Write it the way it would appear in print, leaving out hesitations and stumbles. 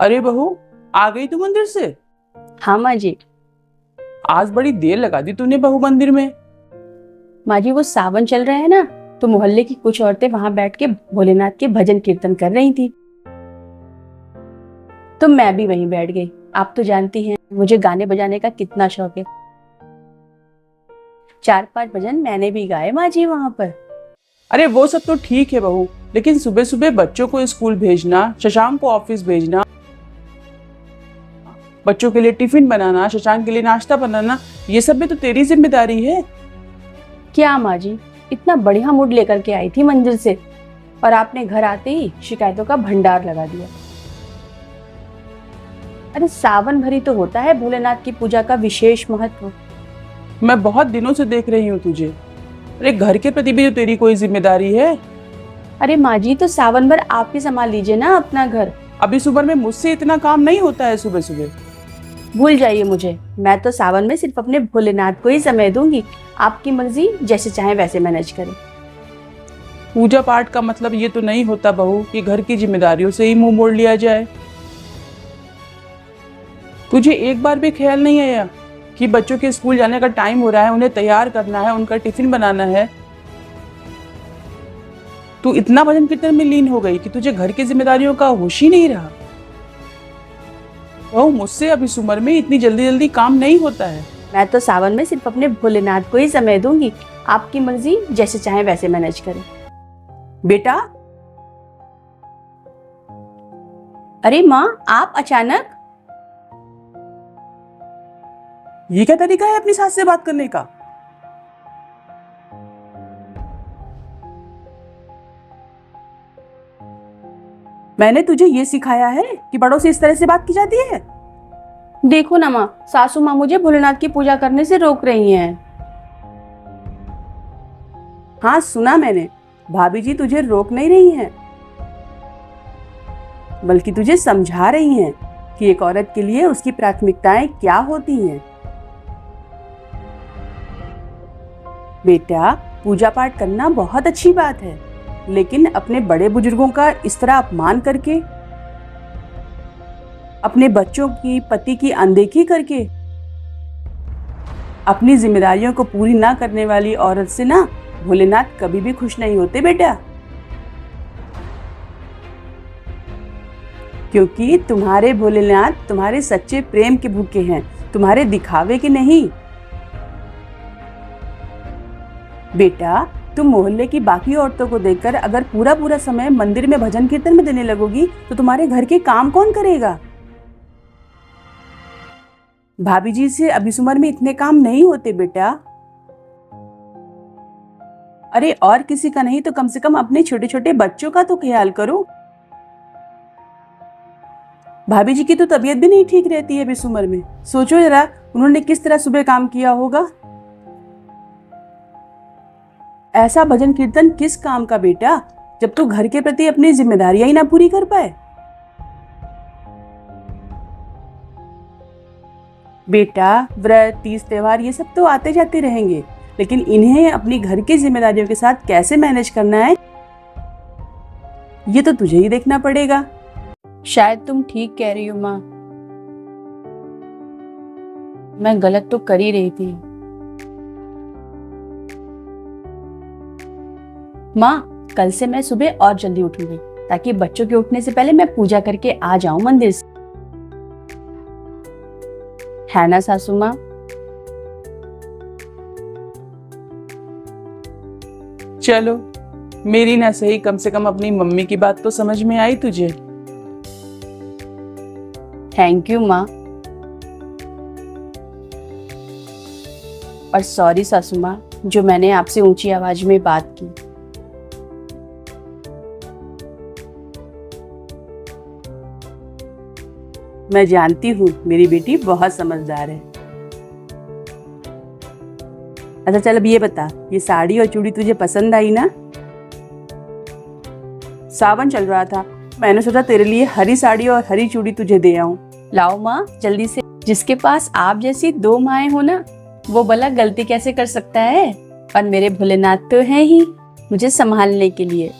अरे बहू, आ गई तू मंदिर से? हाँ माँ जी। आज बड़ी देर लगा दी तूने बहू मंदिर में। माँ जी वो सावन चल रहा है ना, तो मोहल्ले की कुछ औरतें वहां बैठ के भोलेनाथ के भजन कीर्तन कर रही थी, तो मैं भी वहीं बैठ गई। आप तो जानती हैं मुझे गाने बजाने का कितना शौक है। 4-5 भजन मैंने भी गाए माँ जी वहां पर। अरे वो सब तो ठीक है बहू, लेकिन सुबह सुबह बच्चों को स्कूल भेजना, शशांक को ऑफिस भेजना, बच्चों के लिए टिफिन बनाना, शशांक के लिए नाश्ता बनाना, ये सब भी तो तेरी जिम्मेदारी है। क्या माँ जी, इतना बढ़िया मूड लेकर के आई थी मंदिर से, और आपने घर आते ही शिकायतों का भंडार लगा दिया। अरे सावन भरी तो होता है भोलेनाथ की पूजा का विशेष महत्व। मैं बहुत दिनों से देख रही हूँ तुझे। अरे घर के प्रति भी तो तेरी कोई जिम्मेदारी है। अरे माँ जी, तो सावन भर आप ही संभाल लीजिए ना अपना घर। अभी सुबह में मुझसे इतना काम नहीं होता है सुबह सुबह। भूल जाइए मुझे, मैं तो सावन में सिर्फ अपने भोलेनाथ को ही समय दूंगी। आपकी मर्जी, जैसे चाहे वैसे मैनेज करें। पूजा पाठ का मतलब ये तो नहीं होता बहू कि घर की जिम्मेदारियों से ही मुंह मोड़ लिया जाए। तुझे एक बार भी ख्याल नहीं आया कि बच्चों के स्कूल जाने का टाइम हो रहा है, उन्हें तैयार करना है, उनका टिफिन बनाना है। तू इतना भजन कीर्तन में लीन हो गई कि तुझे घर की जिम्मेदारियों का होश ही नहीं रहा। बहू, मुझसे अब इस उम्र में इतनी जल्दी जल्दी काम नहीं होता है। मैं तो सावन में सिर्फ अपने भोलेनाथ को ही समय दूंगी। आपकी मर्जी, जैसे चाहे वैसे मैनेज करें। बेटा। अरे माँ, आप अचानक? ये क्या तरीका है अपनी सास से बात करने का? मैंने तुझे ये सिखाया है कि बड़ों से इस तरह से बात की जाती है? देखो ना माँ, सासू माँ मुझे भोलेनाथ की पूजा करने से रोक रही हैं। हाँ सुना मैंने, भाभी जी तुझे रोक नहीं रही हैं, बल्कि तुझे समझा रही हैं कि एक औरत के लिए उसकी प्राथमिकताएं क्या होती हैं। बेटा, पूजा पाठ करना बहुत अच्छी बात है, लेकिन अपने बड़े बुजुर्गों का इस तरह अपमान करके, अपने बच्चों की, पति की अनदेखी करके, अपनी जिम्मेदारियों को पूरी ना करने वाली औरत से ना भोलेनाथ कभी भी खुश नहीं होते बेटा। क्योंकि तुम्हारे भोलेनाथ तुम्हारे सच्चे प्रेम के भूखे हैं, तुम्हारे दिखावे के नहीं। बेटा, तुम मोहल्ले की बाकी औरतों को देखकर अगर पूरा पूरा समय मंदिर में भजन कीर्तन में देने लगोगी तो तुम्हारे घर के काम कौन करेगा? भाभी जी से अब इस उम्र में इतने काम नहीं होते बेटा। अरे और किसी का नहीं तो कम से कम अपने छोटे छोटे बच्चों का तो ख्याल करो। भाभी जी की तो तबीयत भी नहीं ठीक रहती है इस उम्र में। सोचो जरा, उन्होंने किस तरह सुबह काम किया होगा। ऐसा भजन कीर्तन किस काम का बेटा, जब तू घर के प्रति अपनी जिम्मेदारियां ही ना पूरी कर पाए। बेटा, व्रत, तीज, त्योहार ये सब तो आते जाते रहेंगे, लेकिन इन्हें अपनी घर की जिम्मेदारियों के साथ कैसे मैनेज करना है, ये तो तुझे ही देखना पड़ेगा। शायद तुम ठीक कह रही हो माँ, मैं गलत तो कर ही रही थी। माँ, कल से मैं सुबह और जल्दी उठूंगी, ताकि बच्चों के उठने से पहले मैं पूजा करके आ जाऊं मंदिर से। है ना सासू माँ? चलो, मेरी ना सही, कम से कम अपनी मम्मी की बात तो समझ में आई तुझे। थैंक यू माँ। और सॉरी सासू माँ, जो मैंने आपसे ऊंची आवाज में बात की। मैं जानती हूँ मेरी बेटी बहुत समझदार है। अच्छा चल, अब ये बता, ये साड़ी और चूड़ी तुझे पसंद आई ना? सावन चल रहा था, मैंने सोचा तेरे लिए हरी साड़ी और हरी चूड़ी तुझे दे आऊं। लाओ माँ जल्दी से। जिसके पास आप जैसी 2 माएं हो ना, वो भला गलती कैसे कर सकता है? पर मेरे भोलेनाथ तो हैं ही मुझे संभालने के लिए।